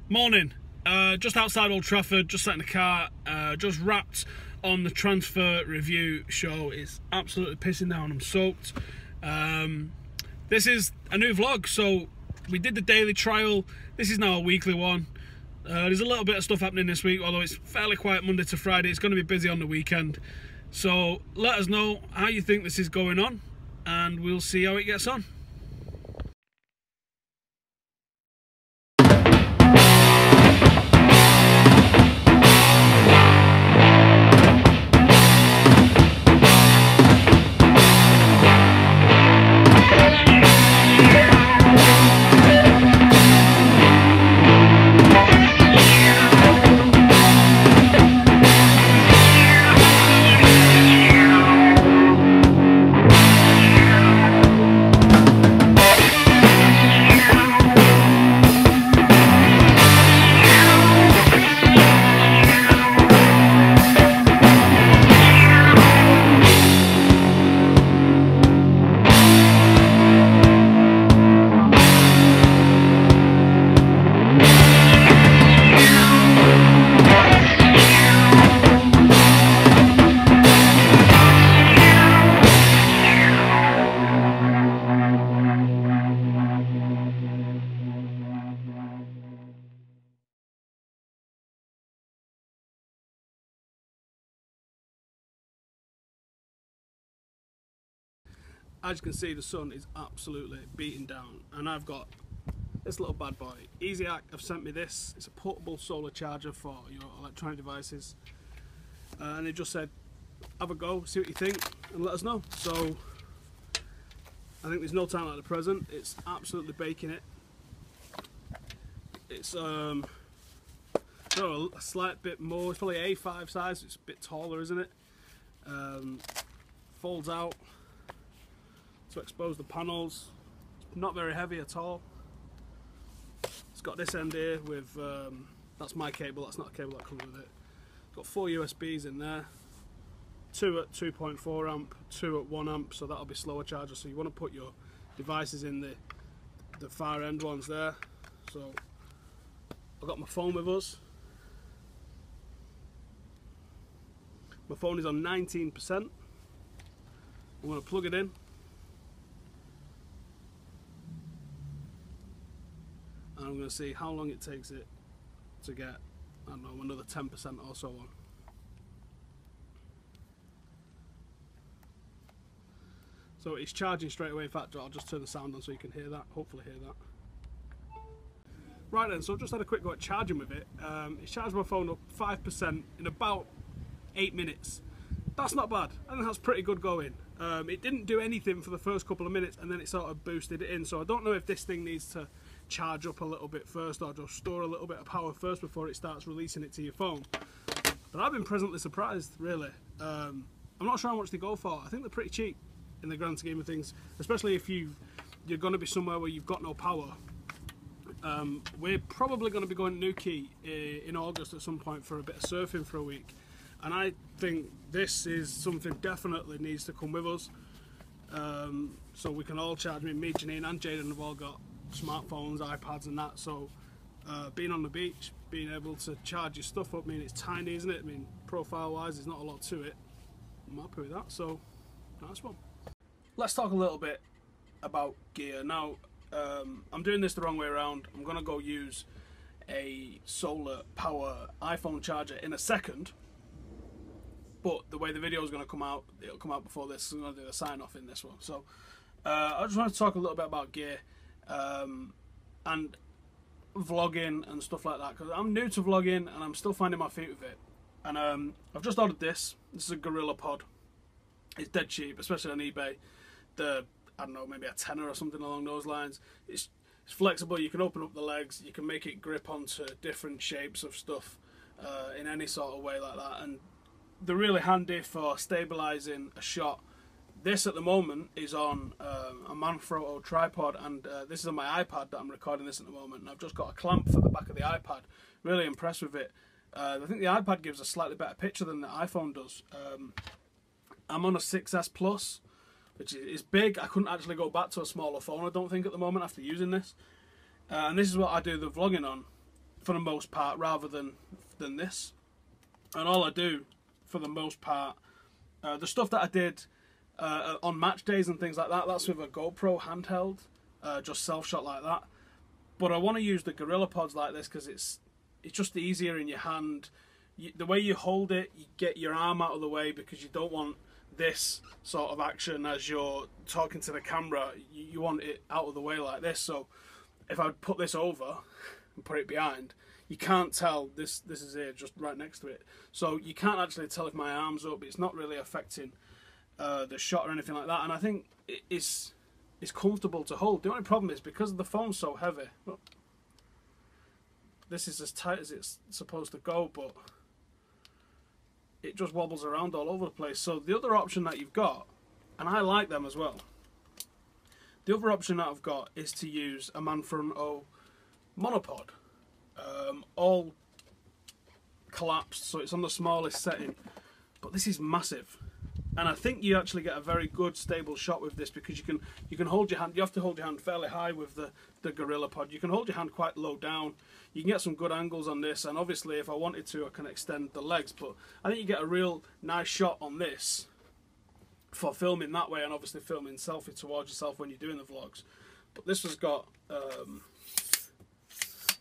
Morning. Just outside Old Trafford, just sat in the car, just wrapped on the transfer review show. It's absolutely pissing down, I'm soaked. This is a new vlog, so we did the daily trial. This is now a weekly one. There's a little bit of stuff happening this week, although it's fairly quiet Monday to Friday. It's going to be busy on the weekend. So let us know how you think this is going on, and we'll see how it gets on. As you can see, the sun is absolutely beating down, and I've got this little bad boy. EasyAct have sent me this. It's a portable solar charger for your electronic devices, and they just said have a go, see what you think, and let us know. So I think there's no time like the present. It's absolutely baking it. It's a slight bit more. It's probably A5 size. It's a bit taller, isn't it? Folds out to expose the panels. It's not very heavy at all. It's got this end here with that's my cable, that's not a cable that comes with it. It's got 4 USBs in there, 2 at 2.4 amp, 2 at 1 amp, so that'll be slower charger. So you want to put your devices in the far end ones there. So I've got my phone with us. My phone is on 19%. I'm going to plug it in. I'm going to see how long it takes it to get, I don't know, another 10% or so on. So it's charging straight away. In fact, I'll just turn the sound on so you can hear that, hopefully hear that. Right then, so I've just had a quick go at charging with it. It's charged my phone up 5% in about 8 minutes. That's not bad. I think that's pretty good going. It didn't do anything for the first couple of minutes, and then it sort of boosted it in. So I don't know if this thing needs to charge up a little bit first, or just store a little bit of power first before it starts releasing it to your phone. But I've been pleasantly surprised, really. I'm not sure how much they go for. I think they're pretty cheap in the grand scheme of things, especially if you're going to be somewhere where you've got no power. We're probably going to be going to Newquay in August at some point for a bit of surfing for a week, and I think this is something definitely needs to come with us, so we can all charge. Me, Janine and Jaden have all got smartphones, iPads and that, so being on the beach, being able to charge your stuff up, I mean, it's tiny, isn't it? I mean, profile wise there's not a lot to it. I'm happy with that, so nice one. Let's talk a little bit about gear. Now, I'm doing this the wrong way around. I'm going to go use a solar power iPhone charger in a second, but the way the video is going to come out, it'll come out before this, so I'm going to do the sign off in this one. So I just want to talk a little bit about gear and vlogging and stuff like that, because I'm new to vlogging and I'm still finding my feet with it. And I've just ordered this. This is a Gorilla Pod. It's dead cheap, especially on eBay. I don't know, maybe a tenner or something along those lines. It's flexible. You can open up the legs. You can make it grip onto different shapes of stuff in any sort of way like that. And they're really handy for stabilising a shot. This at the moment is on a Manfrotto tripod, and this is on my iPad that I'm recording this at the moment, and I've just got a clamp for the back of the iPad. Really impressed with it. I think the iPad gives a slightly better picture than the iPhone does. I'm on a 6S Plus, which is big. I couldn't actually go back to a smaller phone, I don't think, at the moment after using this. And this is what I do the vlogging on. for the most part, rather than this. And all I do, for the most part, the stuff that I did on match days and things like that, that's with a GoPro handheld, just self-shot like that. But I want to use the Gorilla Pods like this because it's just easier in your hand. The way you hold it, you get your arm out of the way because you don't want this sort of action as you're talking to the camera. You want it out of the way like this. So if I would put this over and put it behind, you can't tell this is here, just right next to it. So you can't actually tell if my arm's up. It's not really affecting the shot or anything like that. And I think it's comfortable to hold. The only problem is because the phone's so heavy. Look, this is as tight as it's supposed to go, but it just wobbles around all over the place. So the other option that you've got, and I like them as well, the other option that I've got is to use a Manfrotto monopod. All collapsed, so it's on the smallest setting, but this is massive, and I think you actually get a very good stable shot with this because you can hold your hand. You have to hold your hand fairly high with the Gorilla Pod. You can hold your hand quite low down. You can get some good angles on this, and obviously if I wanted to I can extend the legs, but I think you get a real nice shot on this for filming that way, and obviously filming selfie towards yourself when you're doing the vlogs. But this has got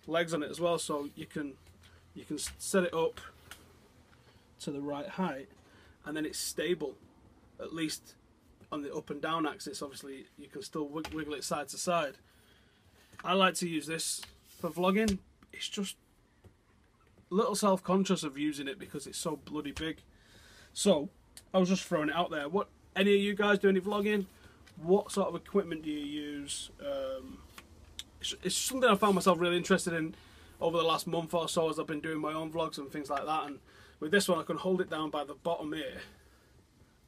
legs on it as well, so you can set it up to the right height, and then it's stable, at least on the up and down axis. Obviously you can still wiggle it side to side. I like to use this for vlogging. It's just a little self-conscious of using it because it's so bloody big. So I was just throwing it out there. What, any of you guys do any vlogging? What sort of equipment do you use? It's something I found myself really interested in over the last month or so as I've been doing my own vlogs and things like that. And with this one I can hold it down by the bottom here,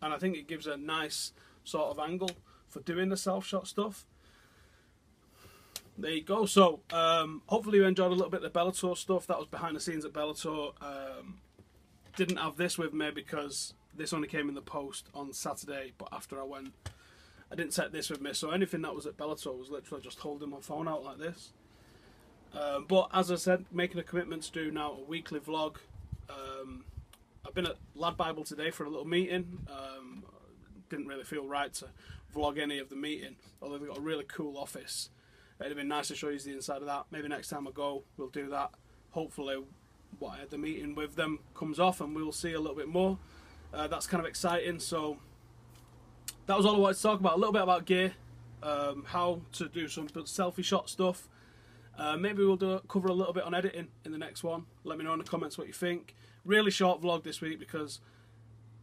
and I think it gives a nice sort of angle for doing the self-shot stuff. There you go. So hopefully you enjoyed a little bit of the Bellator stuff. That was behind the scenes at Bellator. Didn't have this with me because this only came in the post on Saturday, but after I went, I didn't take this with me, so anything that was at Bellator was literally just holding my phone out like this. But as I said, making a commitment to do now a weekly vlog. I've been at Lad Bible today for a little meeting. Didn't really feel right to vlog any of the meeting, although they've got a really cool office. It'd have been nice to show you the inside of that. Maybe next time I go, we'll do that. Hopefully what I had the meeting with them comes off and we'll see a little bit more. That's kind of exciting. So that was all I wanted to talk about. A little bit about gear, how to do some selfie shot stuff. Maybe we'll cover a little bit on editing in the next one. Let me know in the comments what you think. Really short vlog this week because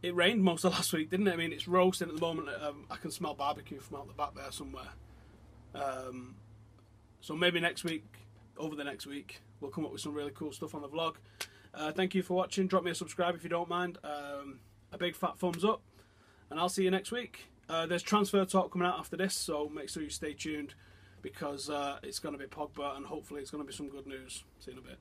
it rained most of last week, didn't it? I mean, it's roasting at the moment. I can smell barbecue from out the back there somewhere. So maybe next week, over the next week, we'll come up with some really cool stuff on the vlog. Thank you for watching. Drop me a subscribe if you don't mind. A big fat thumbs up. And I'll see you next week. There's transfer talk coming out after this, so make sure you stay tuned because it's going to be Pogba and hopefully it's going to be some good news. See you in a bit.